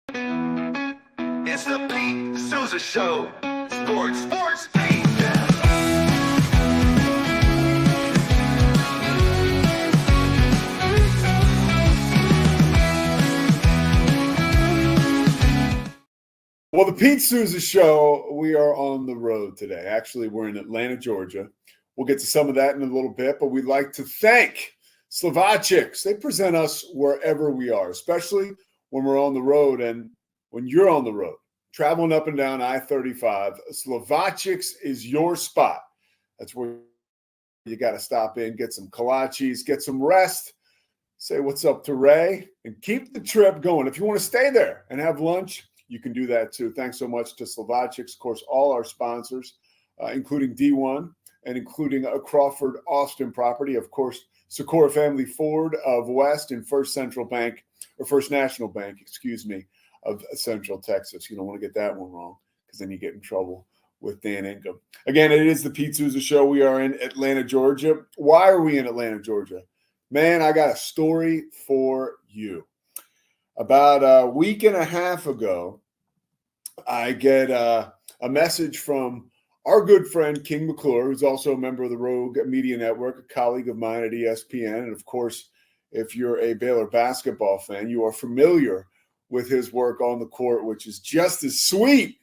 It's the Pete Sousa Show. Sports, Pete. Well, the Pete Sousa Show, we are on the road today. Actually, we're in Atlanta, Georgia. We'll get to some of that in a little bit, but we'd like to thank Slovacics. They present us wherever we are, especially when we're on the road and when you're on the road, traveling up and down I-35. Slovacics is your spot. That's where you got to stop in, get some kolaches, get some rest, say what's up to Ray, and keep the trip going. If you want to stay there and have lunch, you can do that too. Thanks so much to Slovacics, of course, all our sponsors, including D1 and including a Crawford Austin property, of course, Sikora Family Ford of West and First National Bank of Central Texas. You don't want to get that one wrong because then you get in trouble with Dan Ingham. Again, it is the Pete Sousa Show. We are in Atlanta, Georgia. Why are we in Atlanta, Georgia? Man, I got a story for you. About a week and a half ago, I get a message from our good friend, King McClure, who's also a member of the Rogue Media Network, a colleague of mine at ESPN. And of course, if you're a Baylor basketball fan, you are familiar with his work on the court, which is just as sweet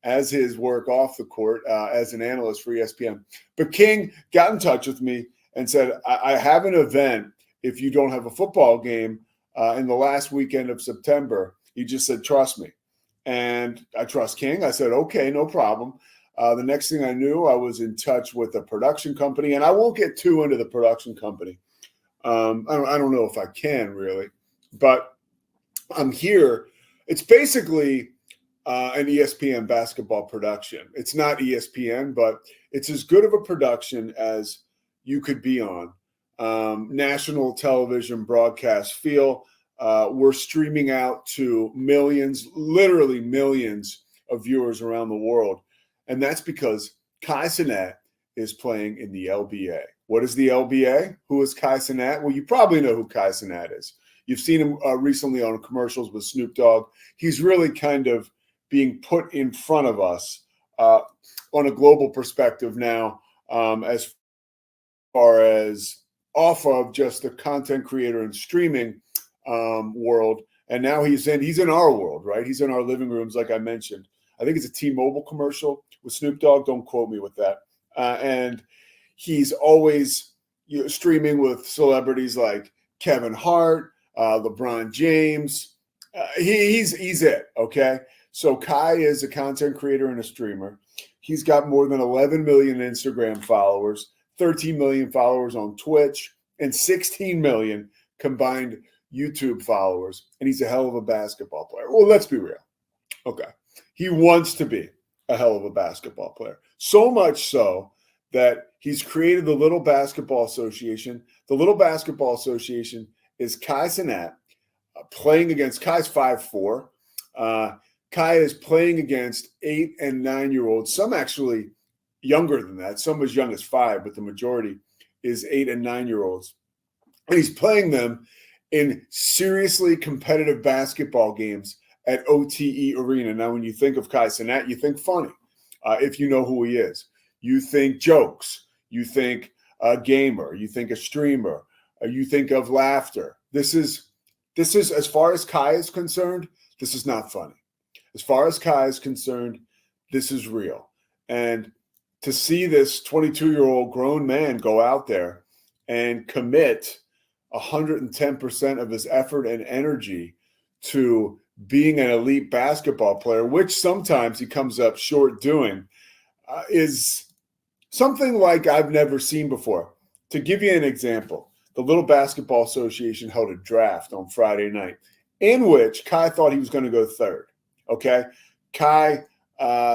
as his work off the court as an analyst for ESPN. But King got in touch with me and said, I have an event if you don't have a football game in the last weekend of September. He just said, trust me. And I trust King. I said, okay, no problem. The next thing I knew, I was in touch with a production company, and I won't get too into the production company. I don't know if I can really, but I'm here. It's basically an ESPN basketball production. It's not ESPN, but it's as good of a production as you could be on. National television broadcast feel. We're streaming out to millions, literally millions of viewers around the world. And that's because Kai Cenat is playing in the LBA. What is the LBA? Who is Kai Cenat? Well, you probably know who Kai Cenat is. You've seen him recently on commercials with Snoop Dogg. He's really kind of being put in front of us on a global perspective now, as far as off of just the content creator and streaming world. And now he's in our world, right? He's in our living rooms, like I mentioned. I think it's a T-Mobile commercial with Snoop Dogg. Don't quote me with that. And he's always streaming with celebrities like Kevin Hart, LeBron James. He's it, okay? So Kai is a content creator and a streamer. He's got more than 11 million Instagram followers, 13 million followers on Twitch, and 16 million combined YouTube followers. And he's a hell of a basketball player. Well, let's be real. Okay. He wants to be a hell of a basketball player. So much so that he's created the Little Basketball Association. The Little Basketball Association is Kai Cenat playing against – Kai's 5'4". Kai is playing against 8- and 9-year-olds, some actually younger than that, some as young as 5, but the majority is 8- and 9-year-olds. And he's playing them in seriously competitive basketball games at OTE Arena. Now, when you think of Kai Cenat, you think funny, if you know who he is. You think jokes. You think a gamer. You think a streamer. You think of laughter. This is, as far as Kai is concerned, this is not funny. As far as Kai is concerned, this is real. And to see this 22-year-old grown man go out there and commit 110% of his effort and energy to being an elite basketball player, which sometimes he comes up short doing, is something like I've never seen before. To give you an example, the Little Basketball Association held a draft on Friday night in which Kai thought he was going to go third. Okay. Kai,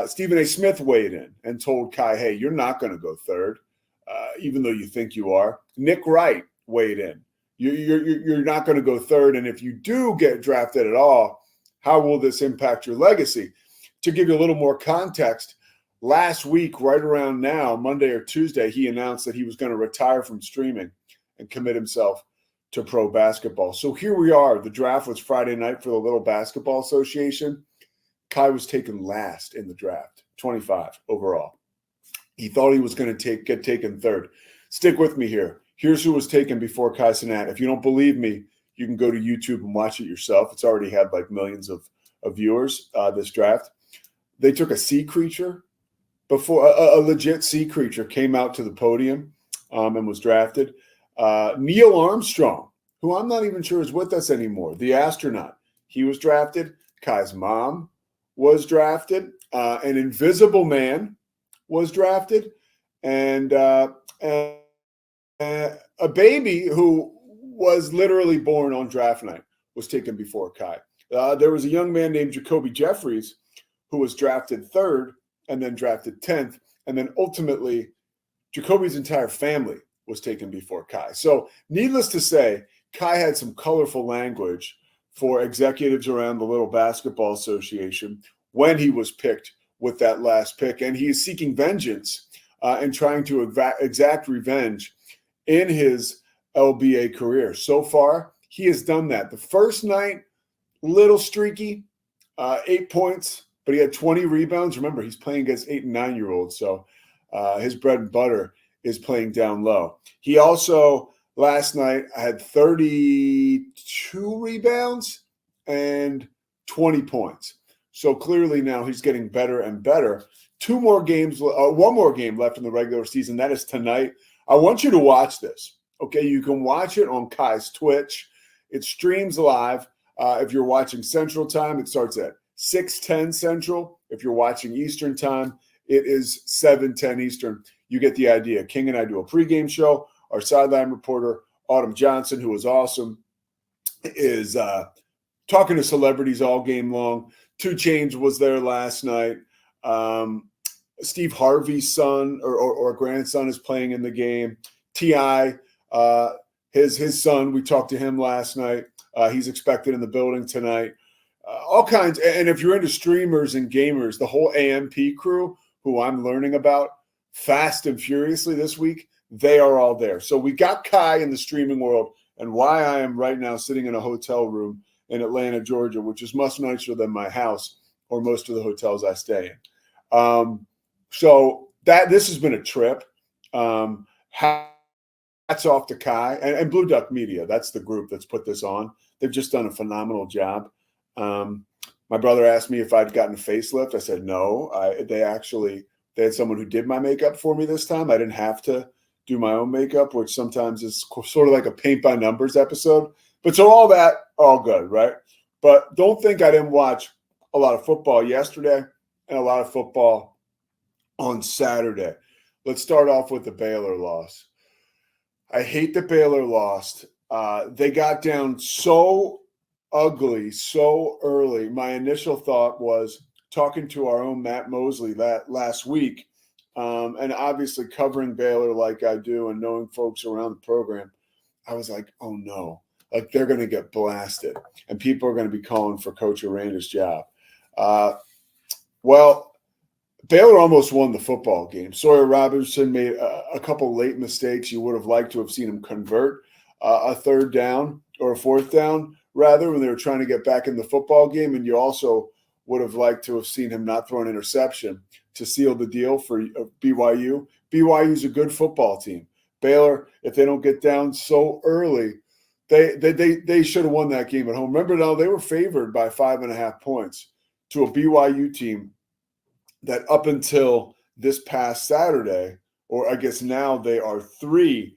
Stephen A. Smith weighed in and told Kai, hey, you're not going to go third, even though you think you are. Nick Wright weighed in. You're not going to go third. And if you do get drafted at all, how will this impact your legacy? To give you a little more context, last week, right around now, Monday or Tuesday, he announced that he was going to retire from streaming and commit himself to pro basketball. So here we are. The draft was Friday night for the Little Basketball Association. Kai was taken last in the draft, 25 overall. He thought he was going to get taken third. Stick with me here. Here's who was taken before Kai Cenat. If you don't believe me, you can go to YouTube and watch it yourself. It's already had like millions of viewers, this draft. They took a sea creature before, a legit sea creature came out to the podium and was drafted. Neil Armstrong, who I'm not even sure is with us anymore, the astronaut, he was drafted. Kai's mom was drafted. An Invisible Man was drafted. And a baby who was literally born on draft night was taken before Kai. There was a young man named Jacoby Jeffries who was drafted third and then drafted 10th. And then ultimately, Jacoby's entire family was taken before Kai. So needless to say, Kai had some colorful language for executives around the Little Basketball Association when he was picked with that last pick. And he is seeking vengeance and trying to exact revenge in his LBA career. So far, he has done that. The first night, little streaky, 8 points, but he had 20 rebounds. Remember, he's playing against 8 and 9-year-olds, so his bread and butter is playing down low. He also, last night, had 32 rebounds and 20 points. So clearly now he's getting better and better. One more game left in the regular season. That is tonight. I want you to watch this. Okay, you can watch it on Kai's Twitch. It streams live. If you're watching Central Time, it starts at 6:10 Central. If you're watching Eastern Time, it is 7:10 Eastern. You get the idea. King and I do a pregame show. Our sideline reporter, Autumn Johnson, who is awesome, is talking to celebrities all game long. 2 Chainz was there last night. Steve Harvey's son or grandson is playing in the game. T.I., his son, we talked to him last night. He's expected in the building tonight. All kinds. And if you're into streamers and gamers, the whole AMP crew, who I'm learning about fast and furiously this week, they are all there. So we got Kai in the streaming world, and why I am right now sitting in a hotel room in Atlanta, Georgia, which is much nicer than my house or most of the hotels I stay in. So this has been a trip. Hats off to Kai and Blue Duck Media. That's the group that's put this on. They've just done a phenomenal job. My brother asked me if I'd gotten a facelift. I said no. They had someone who did my makeup for me this time. I didn't have to do my own makeup, which sometimes is sort of like a paint by numbers episode. But so all good, right? But don't think I didn't watch a lot of football yesterday and a lot of football on Saturday. Let's start off with the Baylor loss. I hate that Baylor lost. They got down so ugly so early. My initial thought was, talking to our own Matt Mosley last week, and obviously covering Baylor like I do and knowing folks around the program, I was like, oh no, like they're going to get blasted and people are going to be calling for Coach Aranda's job. Well, Baylor almost won the football game. Sawyer Robinson made a couple late mistakes. You would have liked to have seen him convert a third down or a fourth down, rather, when they were trying to get back in the football game. And you also would have liked to have seen him not throw an interception to seal the deal for BYU. BYU's a good football team. Baylor, if they don't get down so early, they should have won that game at home. Remember now, they were favored by 5.5 points to a BYU team that up until this past Saturday, or I guess now they are 3-12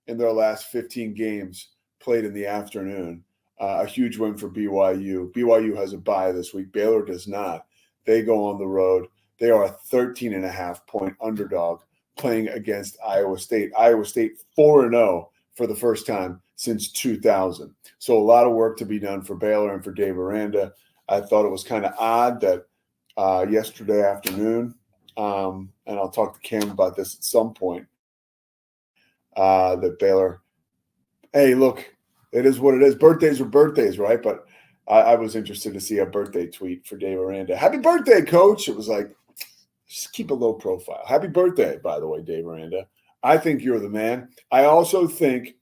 in their last 15 games played in the afternoon. A huge win for BYU. BYU has a bye this week. Baylor does not. They go on the road. They are a 13.5-point underdog playing against Iowa State. Iowa State 4-0 for the first time since 2000. So a lot of work to be done for Baylor and for Dave Aranda. I thought it was kind of odd that yesterday afternoon, and I'll talk to Cam about this at some point, that Baylor, hey, look, it is what it is. Birthdays are birthdays, right? But I was interested to see a birthday tweet for Dave Aranda. Happy birthday, Coach. It was like, just keep a low profile. Happy birthday, by the way, Dave Aranda. I think you're the man. I also think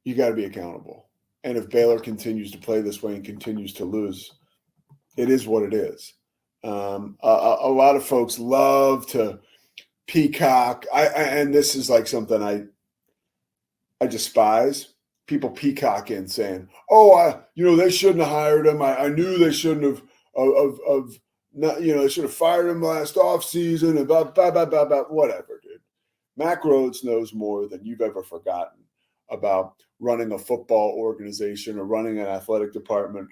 you got to be accountable. And if Baylor continues to play this way and continues to lose, it is what it is. A lot of folks love to peacock. And this is like something I despise. People peacocking, saying, "Oh, they shouldn't have hired him. I knew they shouldn't have of not, they should have fired him last offseason and blah, blah, blah, blah, blah, whatever, dude." Mack Rhoades knows more than you've ever forgotten about running a football organization or running an athletic department.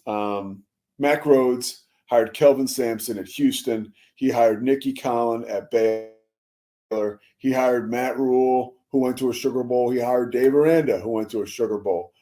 Mack Rhoades hired Kelvin Sampson at Houston. He hired Nicky Collin at Baylor. He hired Matt Rule, who went to a Sugar Bowl. He hired Dave Aranda, who went to a Sugar Bowl.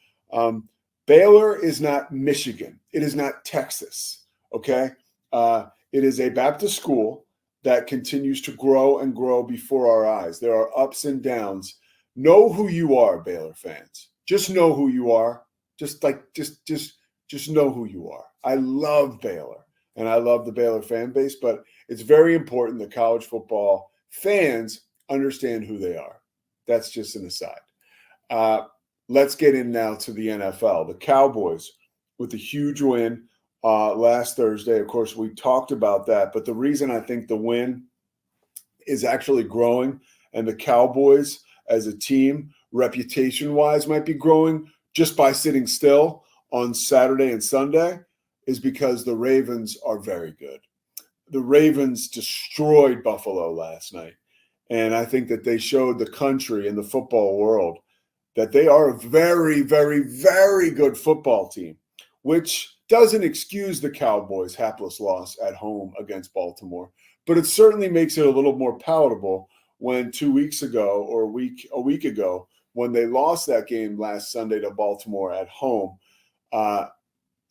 Baylor is not Michigan. It is not Texas, okay? It is a Baptist school that continues to grow and grow before our eyes. There are ups and downs. Know who you are, Baylor fans. Just know who you are. Just know who you are. I love Baylor, and I love the Baylor fan base, but it's very important that college football fans understand who they are. That's just an aside. Let's get in now to the NFL. The Cowboys with a huge win last Thursday. Of course, we talked about that, but the reason I think the win is actually growing and the Cowboys as a team, reputation-wise, might be growing just by sitting still on Saturday and Sunday is because the Ravens are very good. The Ravens destroyed Buffalo last night. And I think that they showed the country and the football world that they are a very, very, very good football team, which doesn't excuse the Cowboys' hapless loss at home against Baltimore. But it certainly makes it a little more palatable when 2 weeks ago or a week ago, when they lost that game last Sunday to Baltimore at home,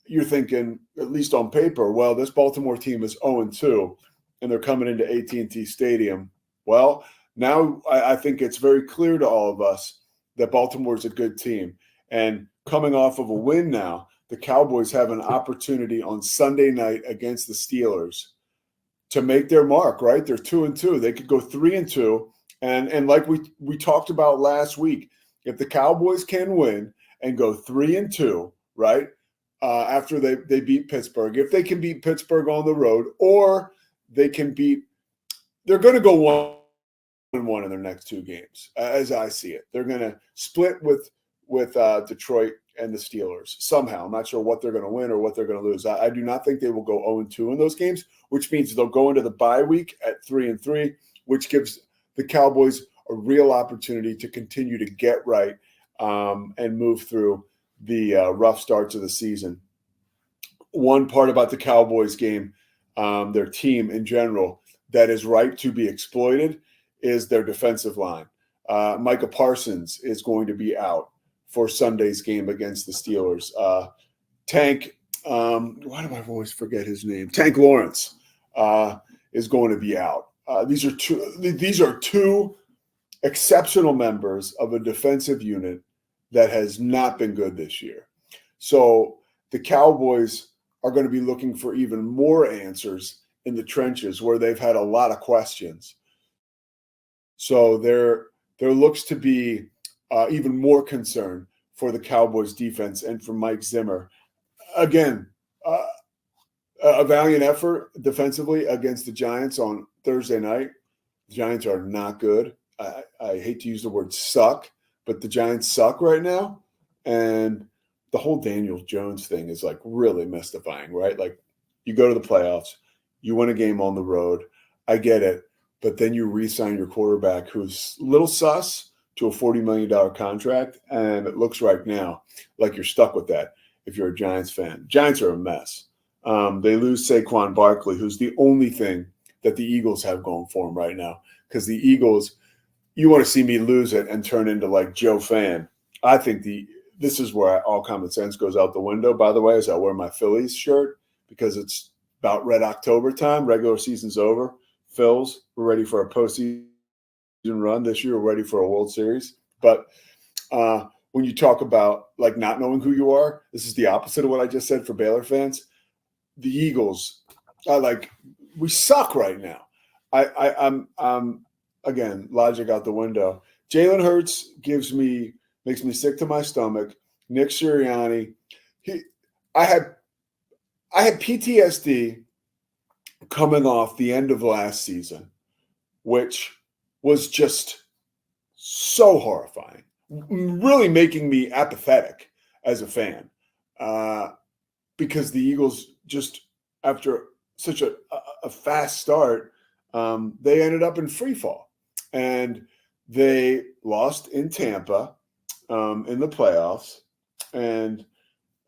you're thinking, at least on paper, well, this Baltimore team is 0-2, and they're coming into AT&T Stadium. Well, now I think it's very clear to all of us that Baltimore is a good team. And coming off of a win now, the Cowboys have an opportunity on Sunday night against the Steelers to make their mark, right? They're 2-2. They could go 3-2. And like we talked about last week, if the Cowboys can win and go 3-2, right, after they beat Pittsburgh, if they can beat Pittsburgh on the road, or they're going to go 1-1 in their next two games, as I see it. They're going to split with Detroit and the Steelers somehow. I'm not sure what they're going to win or what they're going to lose. I do not think they will go 0-2 in those games, which means they'll go into the bye week at 3-3, which gives the Cowboys a real opportunity to continue to get right and move through the rough starts of the season. One part about the Cowboys game, their team in general, that is ripe to be exploited is their defensive line. Micah Parsons is going to be out for Sunday's game against the Steelers. Tank, why do I always forget his name? Tank Lawrence is going to be out. These are two exceptional members of a defensive unit that has not been good this year. So the Cowboys are going to be looking for even more answers in the trenches where they've had a lot of questions. So there looks to be even more concern for the Cowboys defense and for Mike Zimmer. Again, a valiant effort defensively against the Giants on Thursday night. The Giants are not good. I hate to use the word suck, but the Giants suck right now. And the whole Daniel Jones thing is like really mystifying, right? Like you go to the playoffs, you win a game on the road. I get it. But then you re-sign your quarterback who's a little sus to a $40 million contract. And it looks right now like you're stuck with that if you're a Giants fan. Giants are a mess. They lose Saquon Barkley, who's the only thing that the Eagles have going for them right now. Because the Eagles, you want to see me lose it and turn into like Joe Fan. I think this is where all common sense goes out the window, by the way, as I wear my Phillies shirt because it's about Red October time. Regular season's over. Phils, we're ready for a postseason run this year. We're ready for a World Series. But when you talk about like not knowing who you are, this is the opposite of what I just said for Baylor fans. The Eagles are like, we suck right now. I'm again, logic out the window. Jalen Hurts gives me makes me sick to my stomach. Nick Sirianni. I had PTSD coming off the end of last season, which was just so horrifying, really making me apathetic as a fan, because the Eagles just, after such a fast start, they ended up in free fall, and they lost in Tampa in the playoffs, and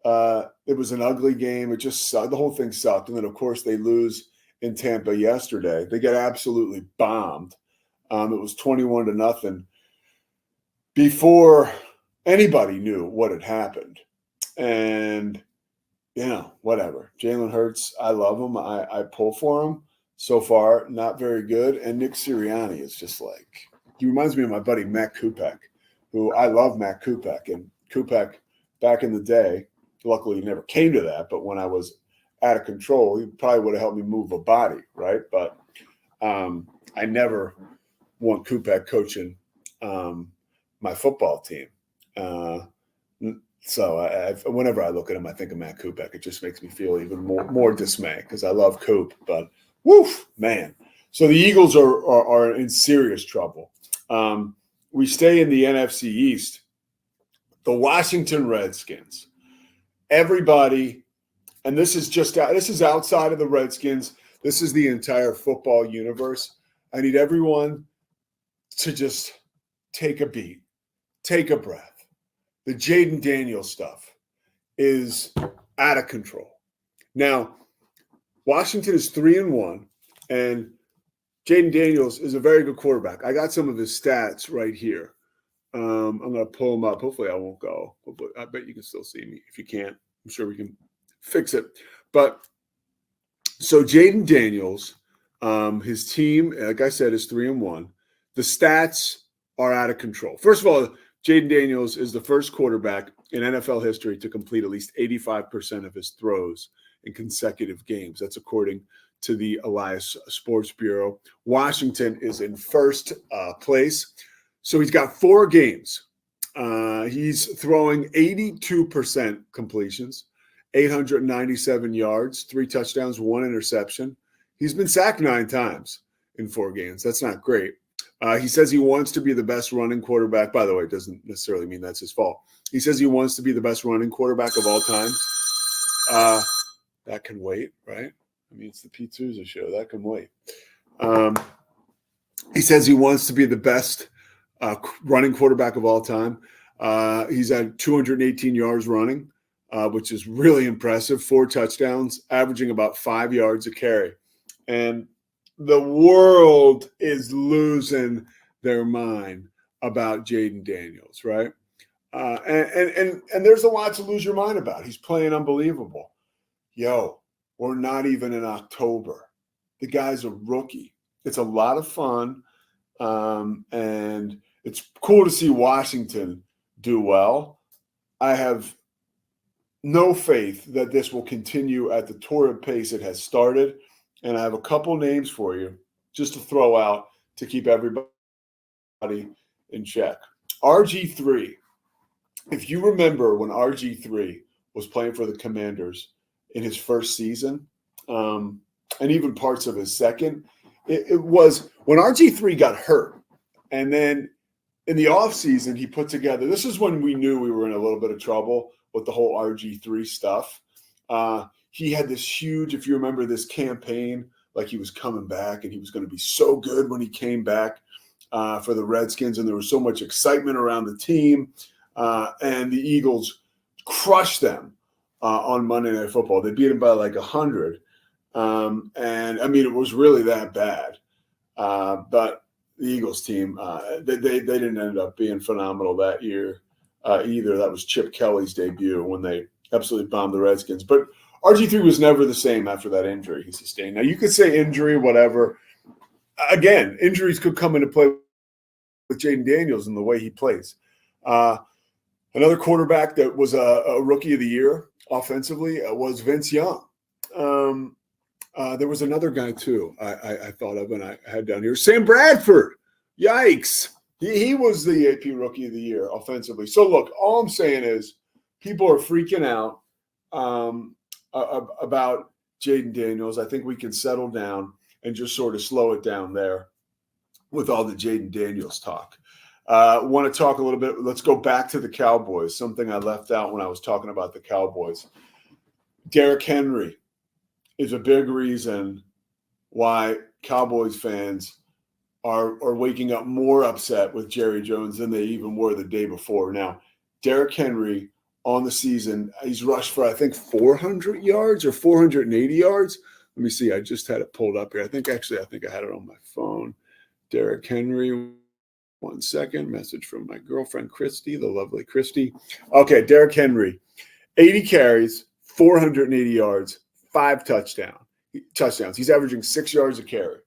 it was an ugly game. It just sucked. The whole thing sucked. And then, of course, they lose in Tampa yesterday. They get absolutely bombed. It was 21-0 before anybody knew what had happened. And, whatever. Jalen Hurts, I love him. I pull for him. So far, not very good. And Nick Sirianni is just like, he reminds me of my buddy Matt Kupek, who I love Matt Kupek. And Kupek, back in the day, luckily he never came to that, but when I was out of control, he probably would have helped me move a body, right? But I never want Kupek coaching my football team. So whenever I look at him, I think of Matt Kupek. It just makes me feel even more dismay because I love Coop. But woof, man. So the Eagles are in serious trouble. We stay in the NFC East. The Washington Redskins. Everybody, and this is outside of the Redskins. This is the entire football universe. I need everyone to just take a beat, take a breath. The Jaden Daniels stuff is out of control. Now, Washington is 3-1, and Jaden Daniels is a very good quarterback. I got some of his stats right here. I'm going to pull them up. Hopefully I won't go. I bet you can still see me. If you can't, I'm sure we can fix it. But so Jaden Daniels, his team, like I said, is 3-1. The stats are out of control. First of all, Jaden Daniels is the first quarterback in NFL history to complete at least 85% of his throws in consecutive games. That's according to the Elias Sports Bureau. Washington is in first place. So he's got 4 games. He's throwing 82% completions, 897 yards, 3 touchdowns, 1 interception. He's been sacked 9 times in 4 games. That's not great. He says he wants to be the best running quarterback. By the way, it doesn't necessarily mean that's his fault. He says he wants to be the best running quarterback of all time. That can wait, right? I mean, it's the Pete Sousa show. That can wait. He says he wants to be the best running quarterback of all time. He's at 218 yards running, which is really impressive. 4 touchdowns, averaging about 5 yards a carry. And the world is losing their mind about Jaden Daniels, right? And there's a lot to lose your mind about. He's playing unbelievable. Yo, we're not even in October. The guy's a rookie. It's a lot of fun, and it's cool to see Washington do well. I have no faith that this will continue at the torrid pace it has started. And I have a couple names for you just to throw out to keep everybody in check. RG3. If you remember when RG3 was playing for the Commanders in his first season, and even parts of his second, it was when RG3 got hurt. And then in the offseason, he put together – this is when we knew we were in a little bit of trouble with the whole RG3 stuff. He had this huge, if you remember this campaign, like he was coming back and he was going to be so good when he came back for the Redskins. And there was so much excitement around the team. And the Eagles crushed them on Monday Night Football. They beat them by like 100. And, I mean, it was really that bad. But the Eagles team, they didn't end up being phenomenal that year either. That was Chip Kelly's debut when they absolutely bombed the Redskins. But RG3 was never the same after that injury he sustained. Now, you could say injury, whatever. Again, injuries could come into play with Jaden Daniels and the way he plays. Another quarterback that was a rookie of the year offensively was Vince Young. There was another guy, too, I thought of and I had down here. Sam Bradford. Yikes. He was the AP Rookie of the Year offensively. So, look, all I'm saying is people are freaking out about Jaden Daniels. I think we can settle down and just sort of slow it down there with all the Jaden Daniels talk. Want to talk a little bit. Let's go back to the Cowboys, something I left out when I was talking about the Cowboys. Derrick Henry is a big reason why Cowboys fans are waking up more upset with Jerry Jones than they even were the day before. Now, Derrick Henry on the season, he's rushed for, I think, 400 yards or 480 yards. Let me see. I just had it pulled up here. I think I had it on my phone. Derrick Henry. 1 second. Message from my girlfriend, Christy, the lovely Christy. Okay, Derrick Henry, 80 carries, 480 yards, 5 touchdowns. He's averaging 6 yards a carry.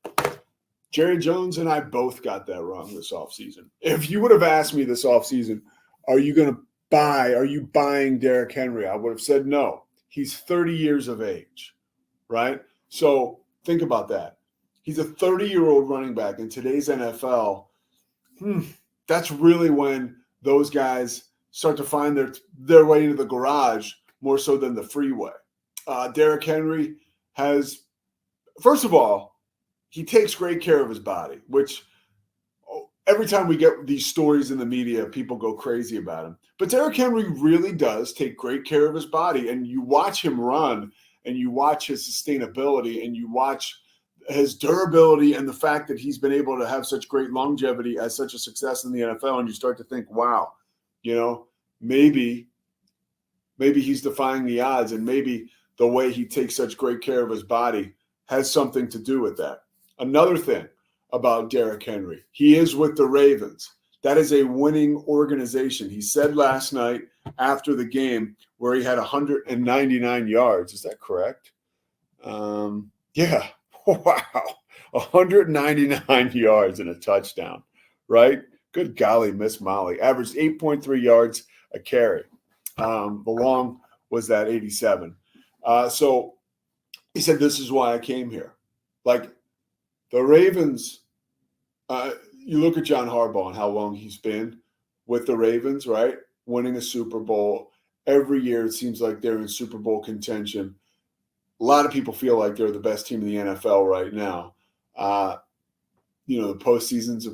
Jerry Jones and I both got that wrong this offseason. If you would have asked me this offseason, are you buying Derrick Henry? I would have said no. He's 30 years of age, right? So think about that. He's a 30-year-old running back in today's NFL. That's really when those guys start to find their way into the garage more so than the freeway. Derrick Henry has, first of all, he takes great care of his body, which every time we get these stories in the media, people go crazy about him. But Derrick Henry really does take great care of his body. And you watch him run, and you watch his sustainability, and you watch his durability and the fact that he's been able to have such great longevity as such a success in the NFL. And you start to think, wow, maybe he's defying the odds, and maybe the way he takes such great care of his body has something to do with that. Another thing about Derrick Henry, he is with the Ravens. That is a winning organization. He said last night after the game where he had 199 yards. Is that correct? Yeah. Wow. 199 yards and a touchdown, right? Good golly, Miss Molly. Averaged 8.3 yards a carry. The long was that 87. So he said, this is why I came here. Like the Ravens, you look at John Harbaugh and how long he's been with the Ravens, right? Winning a Super Bowl. Every year it seems like they're in Super Bowl contention. A lot of people feel like they're the best team in the NFL right now. The postseason's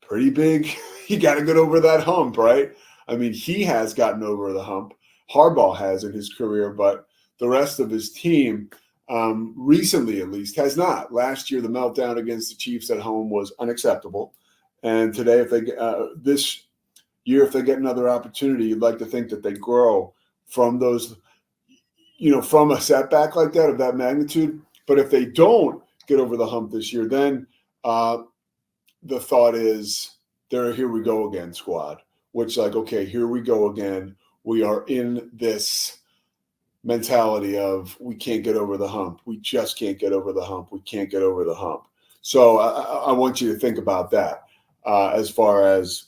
pretty big. You got to get over that hump, right? I mean, he has gotten over the hump. Harbaugh has in his career, but the rest of his team, recently at least, has not. Last year, the meltdown against the Chiefs at home was unacceptable. And today, this year, if they get another opportunity, you'd like to think that they grow from those, from a setback like that of that magnitude. But if they don't get over the hump this year, then the thought is, here we go again, squad. Which, okay, here we go again. We are in this mentality of we can't get over the hump. We just can't get over the hump. We can't get over the hump. So I want you to think about that as far as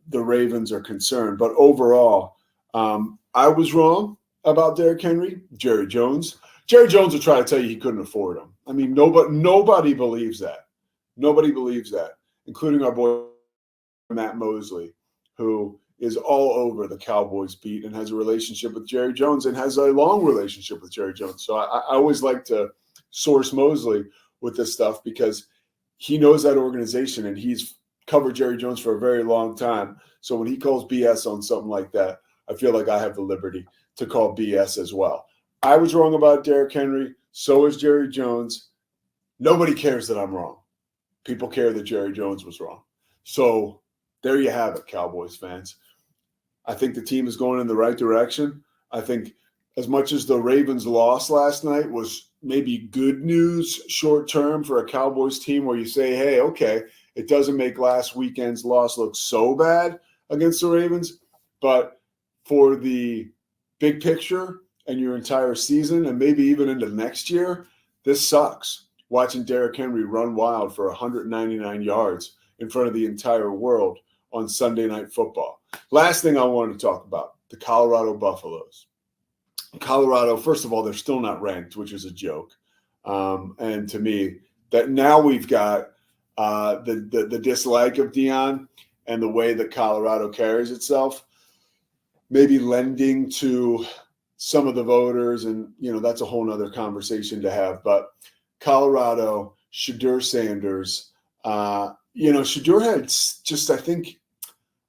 the Ravens are concerned. But overall, I was wrong about Derrick Henry. Jerry Jones will try to tell you he couldn't afford him. I mean, nobody believes that. Nobody believes that, including our boy Matt Mosley, who is all over the Cowboys beat and has a relationship with Jerry Jones and has a long relationship with Jerry Jones. So I always like to source Mosley with this stuff because he knows that organization and he's covered Jerry Jones for a very long time. So when he calls BS on something like that, I feel like I have the liberty to call BS as well. I was wrong about Derrick Henry. So is Jerry Jones. Nobody cares that I'm wrong. People care that Jerry Jones was wrong. So there you have it, Cowboys fans. I think the team is going in the right direction. I think as much as the Ravens' loss last night was maybe good news short term for a Cowboys team where you say, hey, okay, it doesn't make last weekend's loss look so bad against the Ravens. But for the big picture and your entire season and maybe even into next year, this sucks. Watching Derrick Henry run wild for 199 yards in front of the entire world on Sunday Night Football. Last thing I wanted to talk about, the Colorado Buffaloes. Colorado, first of all, they're still not ranked, which is a joke. And to me, that now we've got the dislike of Dion and the way that Colorado carries itself, maybe lending to some of the voters, and that's a whole nother conversation to have. But Colorado, Shadur Sanders, Shadur had just I think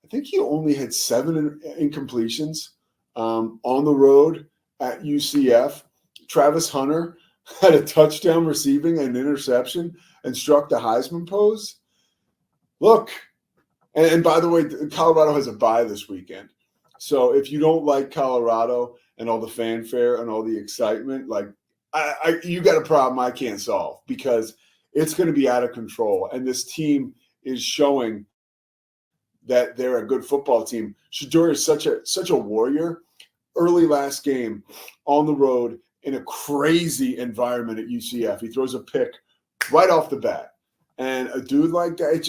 he only had 7 incompletions on the road at UCF. Travis Hunter had a touchdown receiving an interception and struck the Heisman pose. Look, and by the way, Colorado has a bye this weekend. So if you don't like Colorado and all the fanfare and all the excitement, like you got a problem I can't solve, because it's going to be out of control. And this team is showing that they're a good football team. Shadur is such a warrior. Early last game on the road in a crazy environment at UCF, he throws a pick right off the bat. And a dude like that, it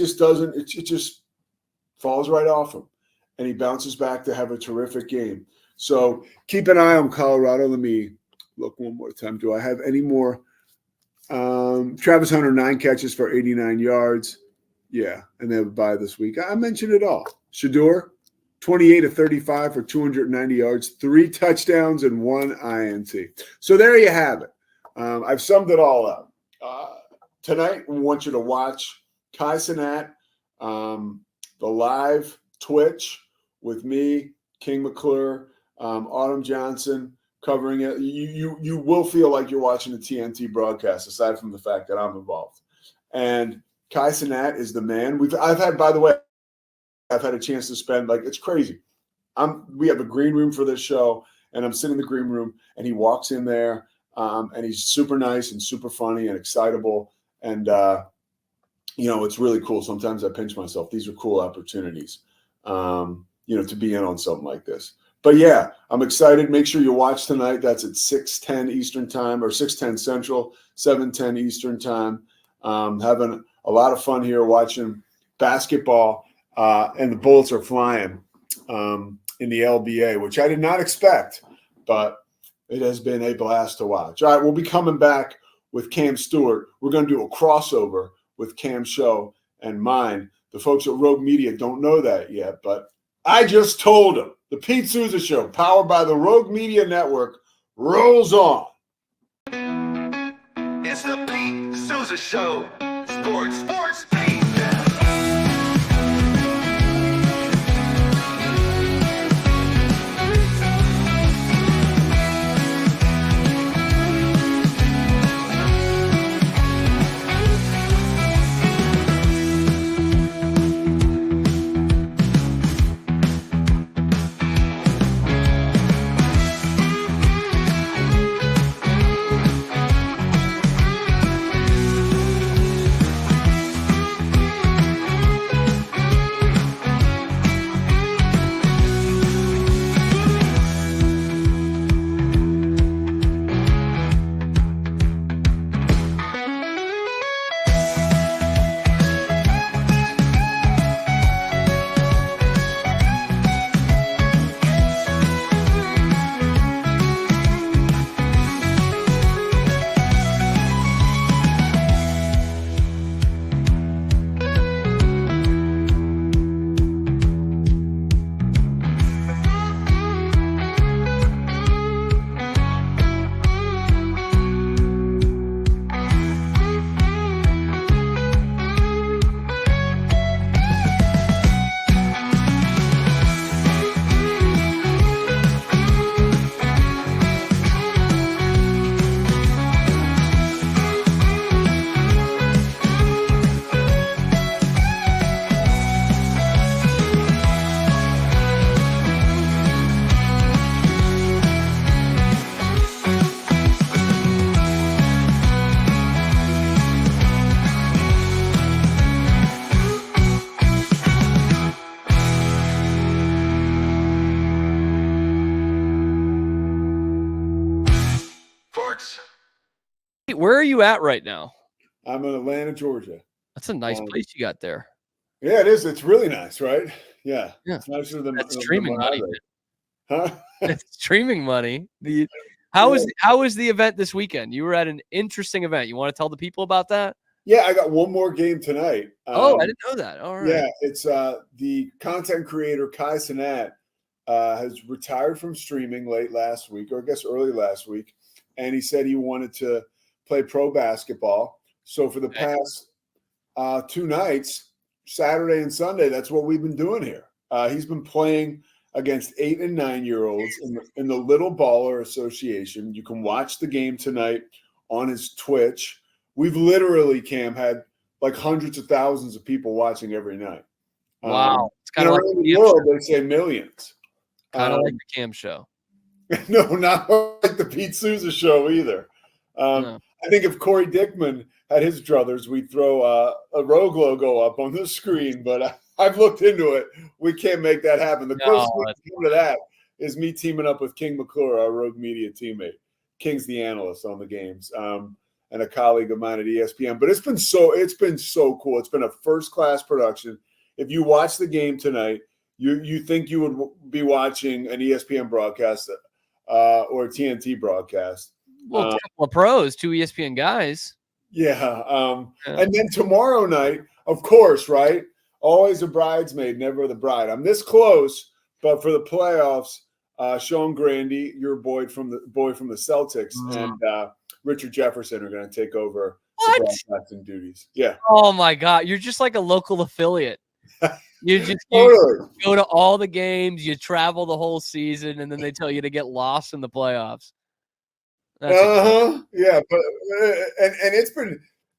just falls right off him. And he bounces back to have a terrific game. So keep an eye on Colorado. Let me look one more time. Do I have any more? Travis Hunter, 9 catches for 89 yards. Yeah, and they have a bye this week. I mentioned it all. Shadur, 28 of 35 for 290 yards, 3 touchdowns, and 1 INT. So there you have it. I've summed it all up. Tonight, we want you to watch Kai Cenat, the live Twitch with me, King McClure, Autumn Johnson covering it. You will feel like you're watching a TNT broadcast, aside from the fact that I'm involved. And Kai Cenat is the man. I've had a chance to spend, like, it's crazy. We have a green room for this show, and I'm sitting in the green room, and he walks in there, and he's super nice and super funny and excitable. And, it's really cool. Sometimes I pinch myself. These are cool opportunities, to be in on something like this. But, yeah, I'm excited. Make sure you watch tonight. That's at 6:10 Eastern time, or 6:10 Central, 7:10 Eastern time. Having a lot of fun here watching basketball, and the Bullets are flying in the LBA, which I did not expect, but it has been a blast to watch. All right, we'll be coming back with Cam Stewart. We're going to do a crossover with Cam's show and mine. The folks at Rogue Media don't know that yet, but I just told them. The Pete Sousa Show, powered by the Rogue Media Network, rolls on. It's the Pete Sousa Show. Sports, Pete. Where are you at right now? I'm in Atlanta, Georgia. That's a nice place you got there. Yeah, it is. It's really nice, right? Yeah. It's nicer than that's streaming money. Huh? It's streaming money. How was the event this weekend? You were at an interesting event. You want to tell the people about that? Yeah, I got one more game tonight. Oh, I didn't know that. All right. Yeah, it's the content creator Kai Cenat has retired from streaming late last week, or I guess early last week, and he said he wanted to play pro basketball. So for the past 2 nights, Saturday and Sunday, that's what we've been doing here. He's been playing against 8 and 9-year-olds in the Little Baller Association. You can watch the game tonight on his Twitch. We've literally, Cam, had like hundreds of thousands of people watching every night. Wow. It's kind of like around the world, they say millions. Kind of like the Cam show. No, not like the Pete Sousa show either. No. I think if Corey Dickman had his druthers, we'd throw a Rogue logo up on the screen, but I've looked into it. We can't make that happen. The closest we can come to that is me teaming up with King McClure, our Rogue Media teammate. King's the analyst on the games, and a colleague of mine at ESPN. But it's been so cool. It's been a first-class production. If you watch the game tonight, you think you would be watching an ESPN broadcast or a TNT broadcast. Well, a couple of pros, 2 ESPN guys. Yeah. And then tomorrow night, of course, right? Always a bridesmaid, never the bride. I'm this close, but for the playoffs, Sean Grandy, your boy from the Celtics, and Richard Jefferson are going to take over the broadcasting duties. Yeah. Oh my God, you're just like a local affiliate. You Totally. go to all the games, you travel the whole season, and then they tell you to get lost in the playoffs. Yeah, but and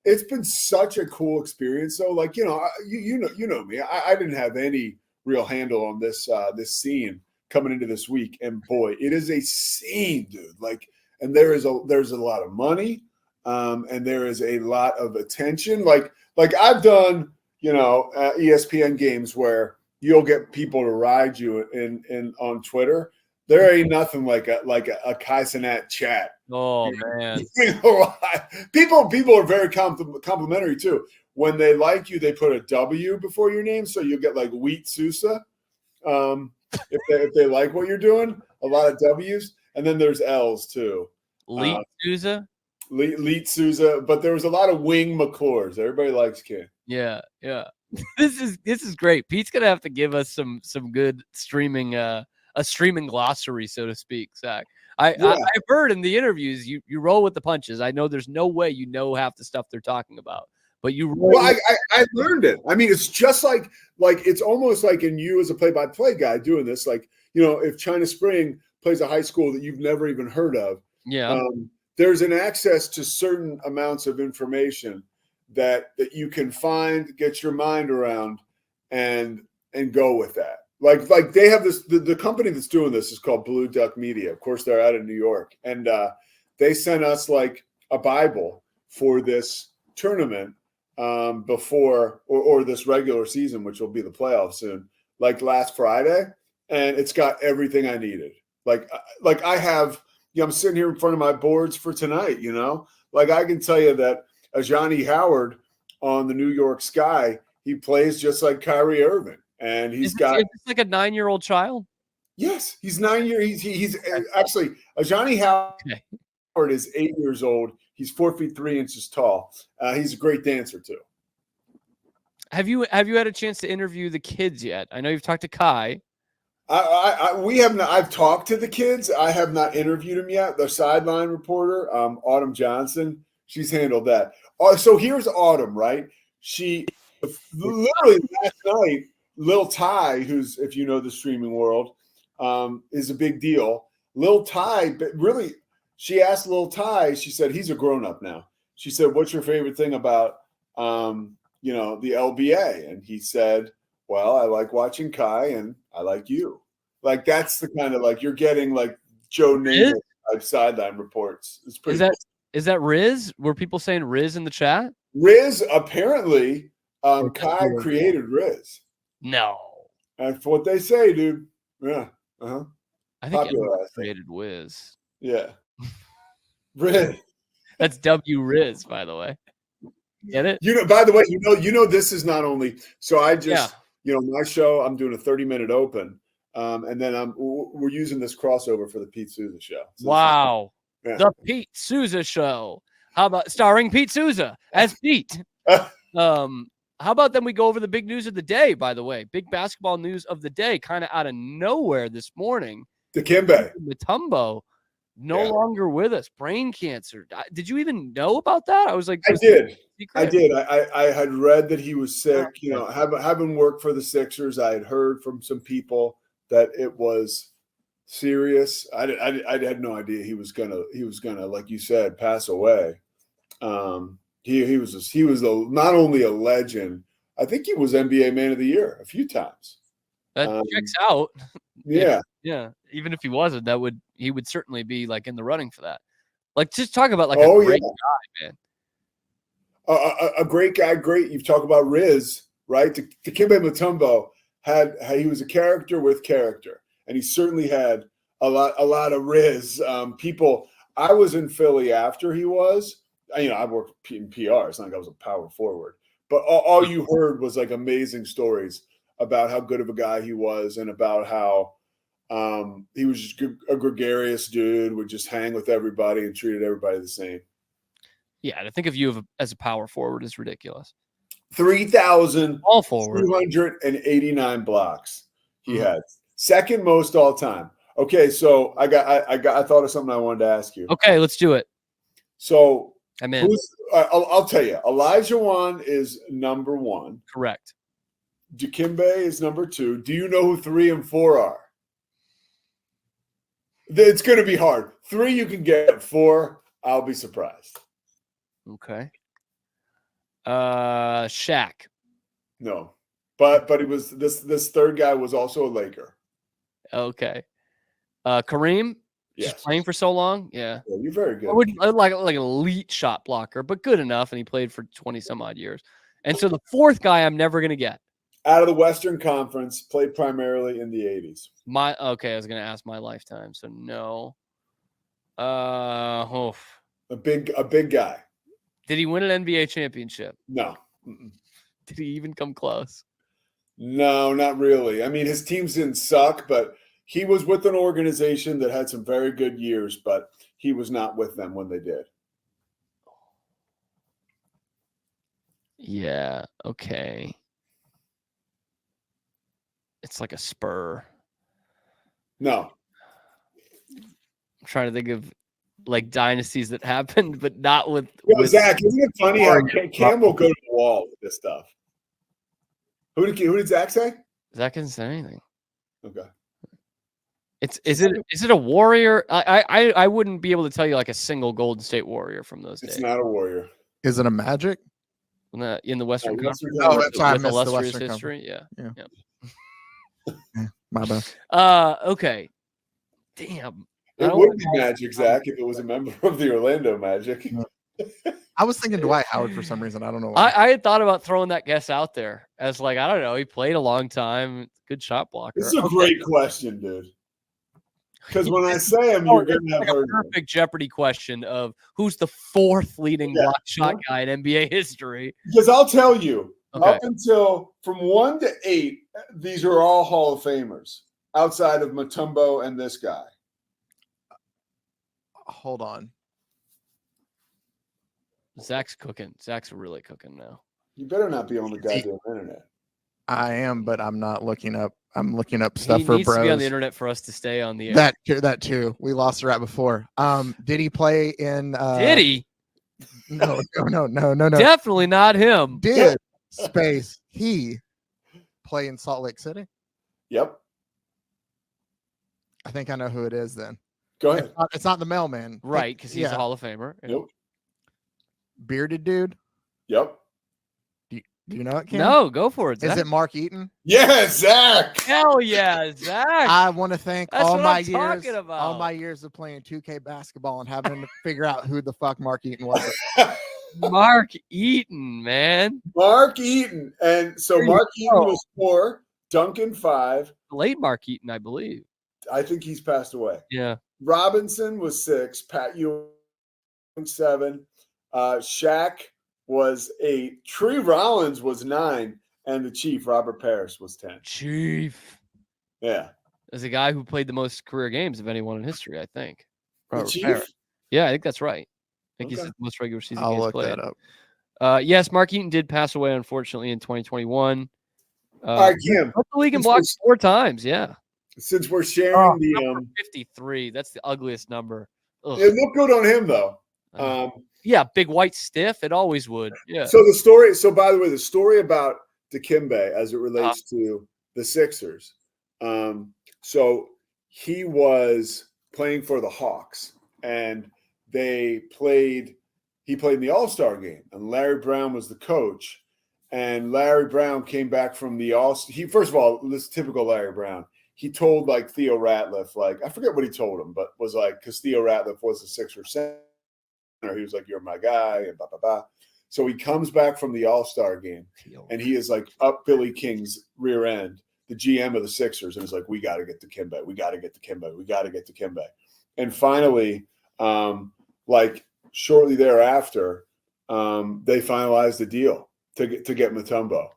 it's been such a cool experience. So, like, you know me. I didn't have any real handle on this scene coming into this week, and boy, it is a scene, dude. Like, and there's a lot of money, and there is a lot of attention. Like I've done, ESPN games where you'll get people to ride you in on Twitter. There ain't nothing like a Kai Cenat chat. Oh man, people are very complimentary too. When they like you, they put a W before your name, so you get like Wheat Sousa. If they like what you're doing, a lot of W's, and then there's L's too. Leet Sousa. Leet Sousa, but there was a lot of Wing McClures. Everybody likes King. Yeah. This is great. Pete's gonna have to give us some good streaming, a streaming glossary, so to speak, Zach. I've heard in the interviews you roll with the punches. I know there's no way you know half the stuff they're talking about, but you roll. Well, I learned it. I mean, it's just like it's almost like in you as a play-by-play guy doing this. Like, if China Spring plays a high school that you've never even heard of, there's an access to certain amounts of information that you can find, get your mind around, and go with that. Like they have this, the company that's doing this is called Blue Duck Media. Of course, they're out of New York. And they sent us like a Bible for this tournament before or this regular season, which will be the playoffs soon, like last Friday. And it's got everything I needed. Like I have, I'm sitting here in front of my boards for tonight, Like I can tell you that Ajani Howard on the New York Sky, he plays just like Kyrie Irving. And he's got like a 9-year-old child. Yes, he's 9 years. He's actually Ajani Howard is 8 years old. He's 4 feet 3 inches tall. He's a great dancer too. Have you had a chance to interview the kids yet? I know you've talked to Kai. We have not. I've talked to the kids. I have not interviewed them yet. The sideline reporter, Autumn Johnson, she's handled that. So here's Autumn, right? She literally last night. Lil Ty, who's, if you know the streaming world, is a big deal. Lil Ty, but really, she asked Lil Ty, she said, he's a grown-up now. She said, what's your favorite thing about, the LBA? And he said, well, I like watching Kai and I like you. Like, that's the kind of, like, you're getting, like, Joe Namath type sideline reports. It's pretty cool. Is that Riz? Were people saying Riz in the chat? Riz, apparently, Kai created Riz. No. That's what they say, dude. Yeah. Uh-huh. I think everyone created Wiz. Yeah. Riz. That's W Riz, by the way. Get it? By the way, this is not only so I just my show, I'm doing a 30-minute open. And then we're using this crossover for the Pete Sousa show. So wow. The Pete Sousa show. How about starring Pete Sousa as Pete? How about then we go over the big news of the day, by the way? Big basketball news of the day, kind of out of nowhere this morning. Dikembe. Mutombo, no longer with us. Brain cancer. Did you even know about that? I was like, I did. I had read that he was sick. You know, having worked for the Sixers, I had heard from some people that it was serious. I had no idea he was gonna, like you said, pass away. He was not only a legend. I think he was NBA Man of the Year a few times. That checks out. Yeah. Yeah. Even if he wasn't, he would certainly be like in the running for that. Like, just talk about like a great guy, man. A great guy. Great. You've talked about Riz, right? Dikembe Mutombo he was a character with character, and he certainly had a lot of Riz. People. I was in Philly after he was. You know, I worked in PR. It's not like I was a power forward, but all you heard was like amazing stories about how good of a guy he was, and about how he was just a gregarious dude, would just hang with everybody and treated everybody the same. Yeah, to think of you as a power forward is ridiculous. 3,289 blocks he had, second most all time. Okay, so I thought of something I wanted to ask you. Okay, let's do it. So I'm in. I'll tell you. Elijah Wan is number 1. Correct. Dikembe is number 2. Do you know who 3 and 4 are? It's going to be hard. 3 you can get. 4, I'll be surprised. Okay. Shaq. No, but he was this third guy was also a Laker. Okay. Kareem. Yes. Just playing for so long. Yeah. You're very good. I wouldn't like an elite shot blocker, but good enough, and he played for 20 some odd years. And so the fourth guy, I'm never going to get. Out of the Western Conference, played primarily in the 80s. Okay, I was going to ask my lifetime, so no. A big guy. Did he win an NBA championship? No. Did he even come close? No, not really. I mean, his teams didn't suck, but he was with an organization that had some very good years, but he was not with them when they did. Yeah, okay. It's like a Spur. No. I'm trying to think of like dynasties that happened, but not with. Zach, isn't it funny how Cam will go to the wall with this stuff? Who did Zach say? Zach didn't say anything. Okay. Is it a Warrior? I wouldn't be able to tell you like a single Golden State Warrior from those days. It's not a Warrior. Is it a Magic? In the Western Conference. Oh, that's why I with missed the illustrious Western history. Conference. Yeah. My bad. Okay. Damn. It would be Magic, Zach, if it was a member of the Orlando Magic. I was thinking Dwight Howard for some reason. I don't know why. I had thought about throwing that guess out there as like, I don't know. He played a long time. Good shot blocker. This is a great question, dude. Because when I say him, you're going to have heard a perfect Jeopardy question of who's the fourth leading block shot guy in NBA history. Because I'll tell you, up until from 1 to 8, these are all Hall of Famers outside of Mutombo and this guy. Hold on. Zach's cooking. Zach's really cooking now. You better not be on the goddamn internet. I am, but I'm not looking up. I'm looking up stuff for bros. He needs to be on the internet for us to stay on the air. That too. We lost it right before. Did he play in? Did he? No. Definitely not him. Did he play in Salt Lake City? Yep. I think I know who it is then. Go ahead. It's not the mailman. Right, because he's a Hall of Famer. Nope. Bearded dude? Yep. Do you know it, Kim? No, go for it, Zach. Is it Mark Eaton? Yeah, Zach. Hell yeah, Zach. I want to thank all my years of playing 2K basketball and having to figure out who the fuck Mark Eaton was. Mark Eaton, man. Mark Eaton. And so Mark Eaton was 4, Duncan 5. Late Mark Eaton, I believe. I think he's passed away. Yeah. Robinson was 6, Pat Ewing 7, Shaq was 8, Tree Rollins was 9, and the Chief, Robert Parrish, was 10. Chief. Yeah. As a guy who played the most career games of anyone in history, I think. The Chief? Parrish. Yeah, I think that's right. I think he's the most regular season games played. I'll look that Yes, Mark Eaton did pass away, unfortunately, in 2021. All right, Kim. Led the league in blocks 4 times. Yeah. Since we're sharing the number 53, that's the ugliest number. Ugh. It looked good on him though. Yeah, big white stiff. It always would. Yeah. So the story. So by the way, the story about Dikembe as it relates to the Sixers. So he was playing for the Hawks, and he played in the All-Star game, and Larry Brown was the coach. And Larry Brown came back from the first of all, this typical Larry Brown. He told like Theo Ratliff, like I forget what he told him, but was like because Theo Ratliff was the Sixers center. He was like, "You're my guy," and blah blah blah. So he comes back from the All-Star game, and he is like up Billy King's rear end, the GM of the Sixers, and is like, "We got to get to Dikembe. We got to get to Dikembe. We got to get to Dikembe." And finally, like shortly thereafter, they finalized the deal to get Mutombo,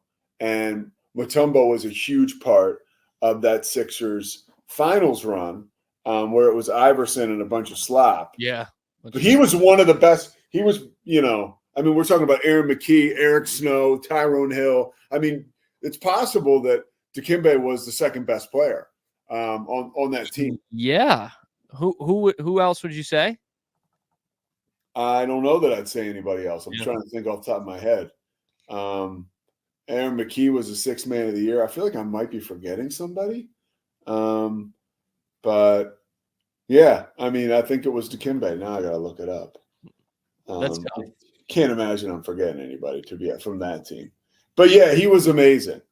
and Mutombo was a huge part of that Sixers finals run, where it was Iverson and a bunch of slop. Yeah. But he was one of the best. He was, I mean, we're talking about Aaron McKee, Eric Snow, Tyrone Hill. I mean, it's possible that Dikembe was the second best player on that team. Yeah. Who else would you say? I don't know that I'd say anybody else. I'm trying to think off the top of my head. Aaron McKee was the sixth man of the year. I feel like I might be forgetting somebody. But yeah, I mean, I think it was Dikembe. Now I got to look it up. Can't imagine I'm forgetting anybody from that team. But yeah, he was amazing.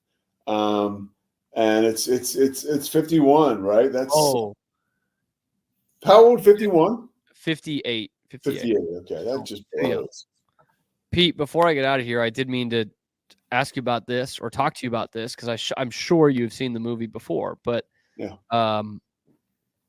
And it's 51, right? That's how old? 51? 58. 58. Okay, that just blows. Pete, before I get out of here, I did mean to ask you about this or talk to you about this because I'm sure you've seen the movie before. But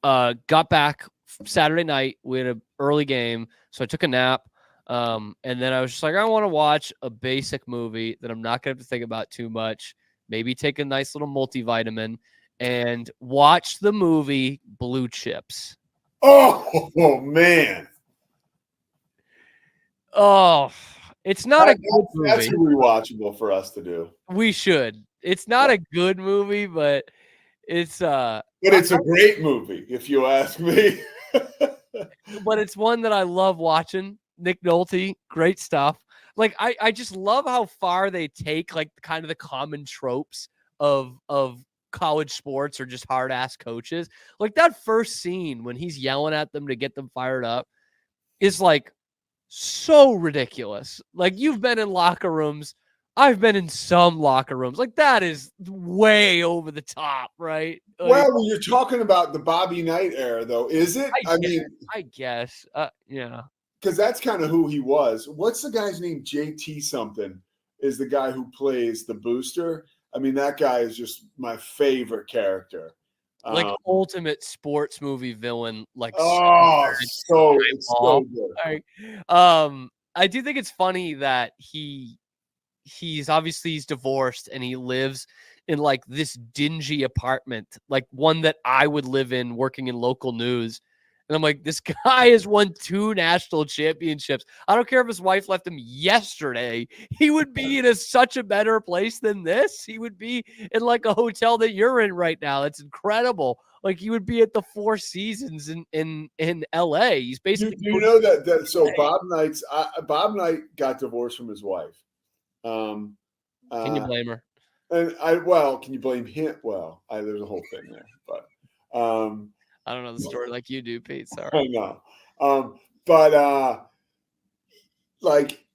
got back Saturday night. We had an early game, so I took a nap. And then I was just like, I want to watch a basic movie that I'm not going to have to think about too much. Maybe take a nice little multivitamin and watch the movie Blue Chips. Oh man. Oh, it's not a good movie. That's rewatchable for us to do. We should. It's not a good movie, but it's But it's a great movie, if you ask me. But it's one that I love watching. Nick Nolte, great stuff. Like I just love how far they take like kind of the common tropes of college sports or just hard ass coaches. Like that first scene when he's yelling at them to get them fired up is like so ridiculous. Like you've been in locker rooms. I've been in some locker rooms. Like that is way over the top, right? Like, well, when you're talking about the Bobby Knight era, though, is it? I guess. Yeah. Because that's kind of who he was. What's the guy's name? JT something is the guy who plays the booster. I mean, that guy is just my favorite character. Like ultimate sports movie villain. Like it's so good. Like, I do think it's funny that he's divorced and he lives in like this dingy apartment, like one that I would live in working in local news. And I'm like, this guy has won 2 national championships. I don't care if his wife left him yesterday. He would be in such a better place than this. He would be in like a hotel that you're in right now. It's incredible. Like he would be at the Four Seasons in LA. He's basically. You know that so Bob Knight got divorced from his wife. Can you blame her? And can you blame him? Well, there's a whole thing there, but I don't know the story like you do, Pete. Sorry. I know. Like,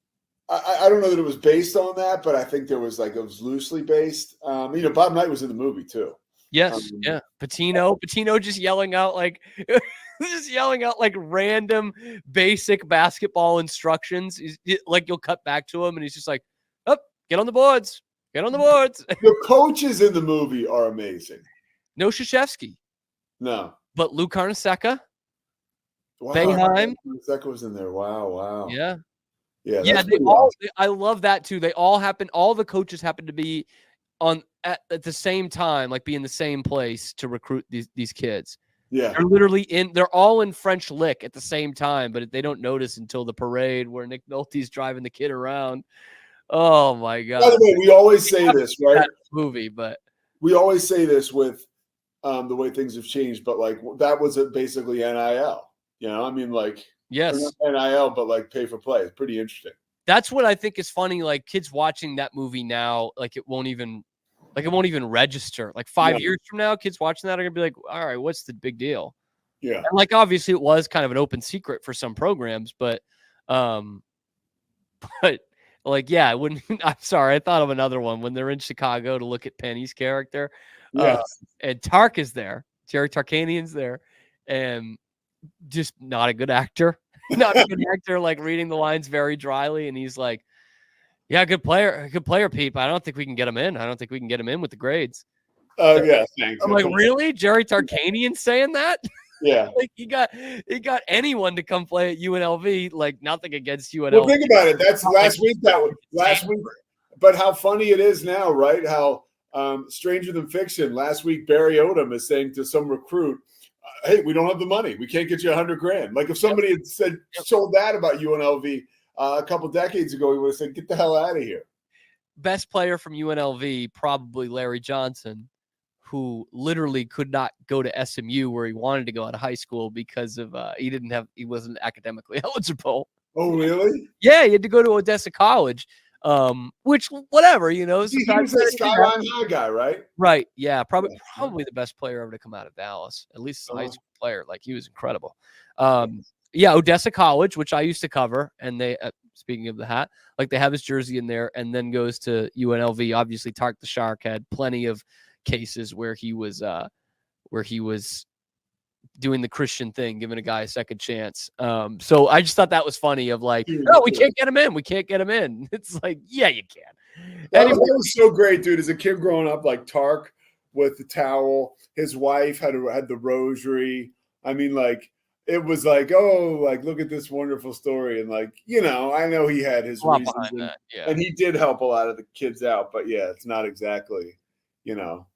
I don't know that it was based on that, but I think it was loosely based. Bob Knight was in the movie too. Yes. Yeah. Patino just yelling out like random basic basketball instructions. Like you'll cut back to him and he's just like, oh, get on the boards. Get on the boards. The coaches in the movie are amazing. No Krzyzewski. No. But Lou Carnesecca, wow, Boeheim. Carnesecca was in there. Wow. Yeah. Yeah. I love that too. All the coaches happen to be at the same time, like be in the same place to recruit these kids. Yeah. They're all in French Lick at the same time, but they don't notice until the parade where Nick Nolte's driving the kid around. Oh my God. By the way, we always say this, right? Movie, but we always say this with the way things have changed, but like that was basically NIL. You know, I mean, like yes, NIL, but like pay for play. It's pretty interesting. That's what I think is funny. Like kids watching that movie now, like it won't even register. Like 5 years from now, kids watching that are gonna be like, all right, what's the big deal? Yeah. And like obviously it was kind of an open secret for some programs, but like, yeah, I wouldn't. I'm sorry, I thought of another one when they're in Chicago to look at Penny's character. Yes. And Tark is there. Jerry Tarkanian's there, and just not a good actor. Not a good actor. Like reading the lines very dryly, and he's like, "Yeah, good player, Pete. But I don't think we can get him in. I don't think we can get him in with the grades." Oh yeah, thanks. I'm like, really? Jerry Tarkanian saying that? Yeah. Like he got anyone to come play at UNLV. Like nothing against UNLV. Well, think about it. That's last week. Last week. But how funny it is now, right? How stranger than fiction. Last week, Barry Odom is saying to some recruit, "Hey, we don't have the money. We can't get you $100,000." Like if somebody had said told that about UNLV a couple decades ago, he would have said, "Get the hell out of here." Best player from UNLV, probably Larry Johnson, who literally could not go to SMU where he wanted to go out of high school because of he wasn't academically eligible. Oh, really? Yeah, he had to go to Odessa College, which whatever, you know. He was a Skyline High guy, right? Right. Yeah, probably the best player ever to come out of Dallas, at least as a high school player. Like he was incredible. Yeah, Odessa College, which I used to cover, and they speaking of the hat, like they have his jersey in there, and then goes to UNLV. Obviously, Tark the Shark had plenty of cases where he was doing the Christian thing, giving a guy a second chance. So I just thought that was funny of like, no, we can't get him in. We can't get him in. It's like, yeah, you can. Anyway, that was so great, dude. As a kid growing up, like Tark with the towel, his wife had the rosary. I mean, like it was like, oh, like look at this wonderful story. And like, you know, I know he had his reasons and he did help a lot of the kids out, but yeah, it's not exactly, you know,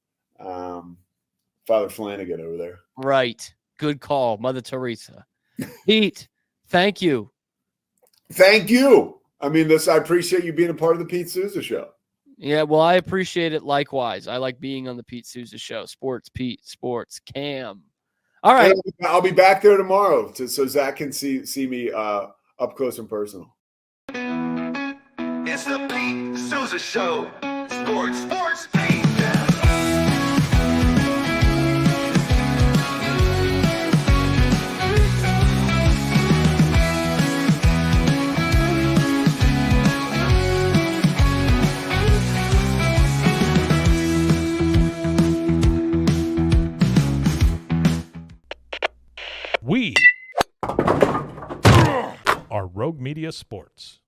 Father Flanagan over there. Right. Good call, Mother Teresa. Pete, thank you. Thank you. I mean, I appreciate you being a part of the Pete Sousa Show. Yeah, well, I appreciate it likewise. I like being on the Pete Sousa Show. Sports Pete, Sports Cam. All right. I'll be back there tomorrow so Zach can see me up close and personal. It's the Pete Sousa Show. Sports, Pete. We are Rogue Media Sports.